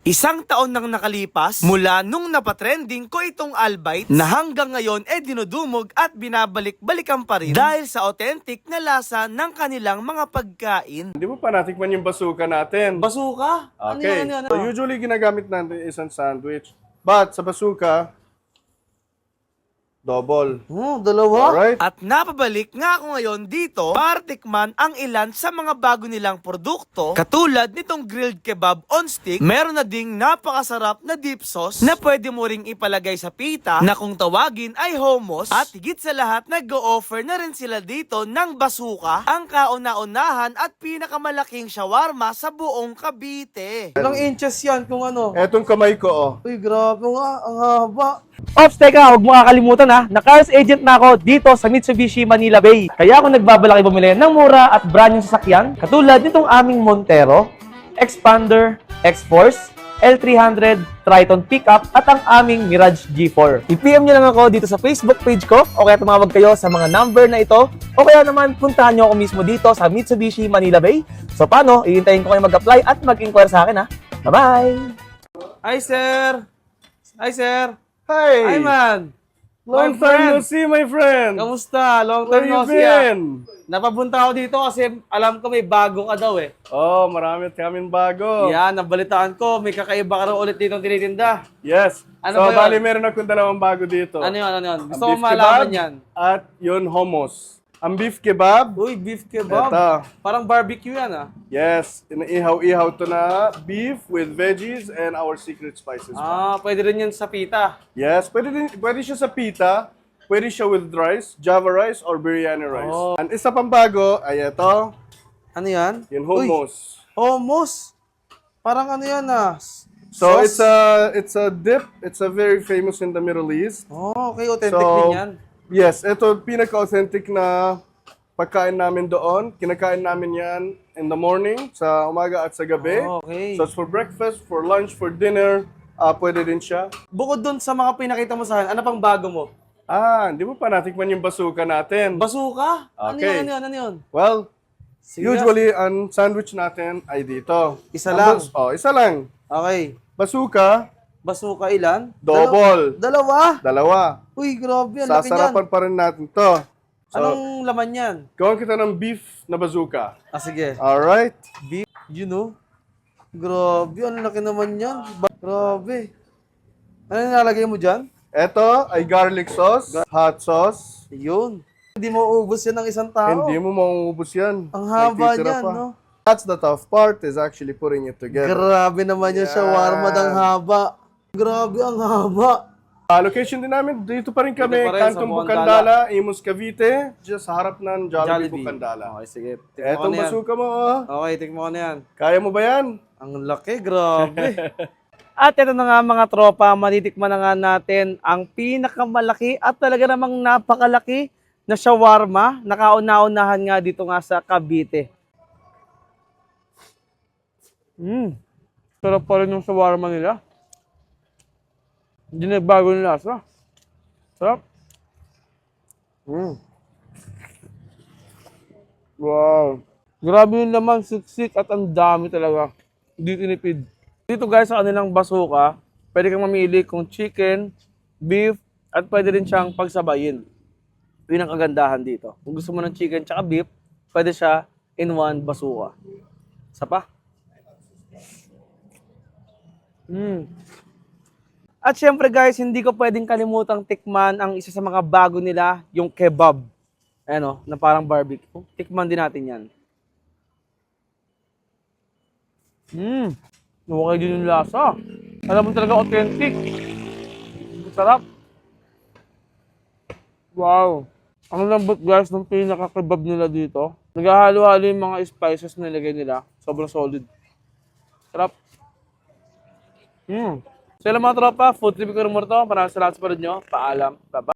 Isang taon nang nakalipas mula nung napatrending ko itong Albite na hanggang ngayon dinudumog at binabalik-balikan pa rin dahil sa authentic na lasa ng kanilang mga pagkain. Hindi mo pa natikman yung basuka natin. Basuka? Okay. Ano? So usually ginagamit natin isang sandwich. But sa basuka, double. Dalawa? Alright? At napabalik nga ako ngayon dito para tikman ang ilan sa mga bago nilang produkto katulad nitong grilled kebab on stick. Meron na ding napakasarap na dip sauce na pwede mo ring ipalagay sa pita na kung tawagin ay hummus. At higit sa lahat nag-o-offer na rin sila dito ng basuka, ang kauna-unahan at pinakamalaking shawarma sa buong Cavite. Ilang inches yan kung ano? Etong kamay ko, oh. Uy, grabe nga, ang haba. Ops, teka, huwag mo kakalimutan ha, na-cars agent na ako dito sa Mitsubishi Manila Bay. Kaya ako nagbabalaki bumili ng mura at brand yung sasakyan, katulad nitong aming Montero, Expander, X-Force, L300, Triton Pickup at ang aming Mirage G4. I-PM nyo lang ako dito sa Facebook page ko o kaya tumawag kayo sa mga number na ito o kaya naman puntahan nyo ako mismo dito sa Mitsubishi Manila Bay. So paano, ihintayin ko kayo mag-apply at mag-inquire sa akin ha. Bye-bye! Hi, sir. Hi, sir. Hi! Hi, man. Long My time no friend. see, my friend! Kamusta? Long Where time you no see. been? Napapunta ako dito kasi alam ko may bago ka daw eh. Oh, marami kaming bago. Yan, nabalitaan ko. May kakaiba ka raw ulit dito tinitinda. Yes. Ano so, ba yun? bali meron akong dalawang bago dito. Ano yun? Ang Gusto ko beef malaman kebab yan. At yun, hummus. Ang beef kebab, Uy, beef kebab. Ito. Parang barbecue yan ah. yes, inaihaw-ihaw to na beef with veggies and our secret spices. Pwede rin yan sa pita. Yes, pwede siya sa pita, pwede siya with rice, java rice, or biryani rice. Oh. Ang isa pang bago ay ito, Ano yan? yung Uy, hummus. hummus. Parang ano yan ah. So Sauce? it's a dip. It's a very famous in the Middle East. Oh, okay. Authentic So, din yan. yes, ito pinaka-authentic na pagkain namin doon. Kinakain namin yan in the morning, sa umaga at sa gabi. Oh, okay. So it's for breakfast, for lunch, for dinner. Pwede din siya. Bukod dun sa mga pinakita mo sa akin, ano pang bago mo? Hindi mo pa natikman yung basuka natin. Basuka? Okay. Ano yun? Well, Sige. usually ang sandwich natin ay dito. Isa Ang lang? isa lang. Okay. Basuka, Basuka ilan? double. Dalawa? Dalawa. Uy, grabe. Ang laki niyan. Sasarapan pa rin natin to. So, Anong laman yan? gawan kita ng beef na bazooka. Sige. Alright? Beef, you know? Grabe, ang laki naman yan. Grabe. Ano nilalagay mo dyan? Ito ay garlic sauce, hot sauce. Yun. Hindi mo ubos yan ng isang tao. Hindi mo mauubos yan. Ang haba May titira niyan, pa. no? That's the tough part, is actually putting it together. Grabe naman yung shawarma ng haba. Grabe, ang haba. Location din namin, dito pa rin kami, Dito pa rin, sa Kantong Bukandala. Bukandala, Imus, Cavite, just sa harap ng Jollibee Bukandala. Okay, sige. Tikmo ko Etong na yan. basuka mo, oh. Okay, tikmo ko na yan. Kaya mo ba yan? Ang laki, grabe. At ito na nga mga tropa, matitikman na nga natin ang pinakamalaki at talaga namang napakalaki na shawarma na kauna-unahan nga dito nga sa Cavite. Sarap pa rin yung shawarma nila. Hindi nagbago yung lasa. Sarap. Wow. Grabe yung laman, siksik at ang dami talaga. Hindi tinipid. Dito guys sa kanilang basuka, pwede kang mamili kung chicken, beef, at pwede rin siyang pagsabayin. Yun ang kagandahan dito. Kung gusto mo ng chicken tsaka beef, pwede siya in one basuka. Isa pa? At syempre guys, hindi ko pwedeng kalimutang tikman ang isa sa mga bago nila, yung kebab. Ayan o, na parang barbecue. Tikman din natin yan. Okay din yung lasa. Alam mo talaga authentic. Sarap. Wow. Ang lambot guys ng pinaka-kebab nila dito. Naghahalo-halo yung mga spices na nilagay nila. Sobrang solid. Sarap. So yun mga tropa, food trip ko rin mo ito. Maraming salamat sa panood nyo. Paalam. Bye-bye.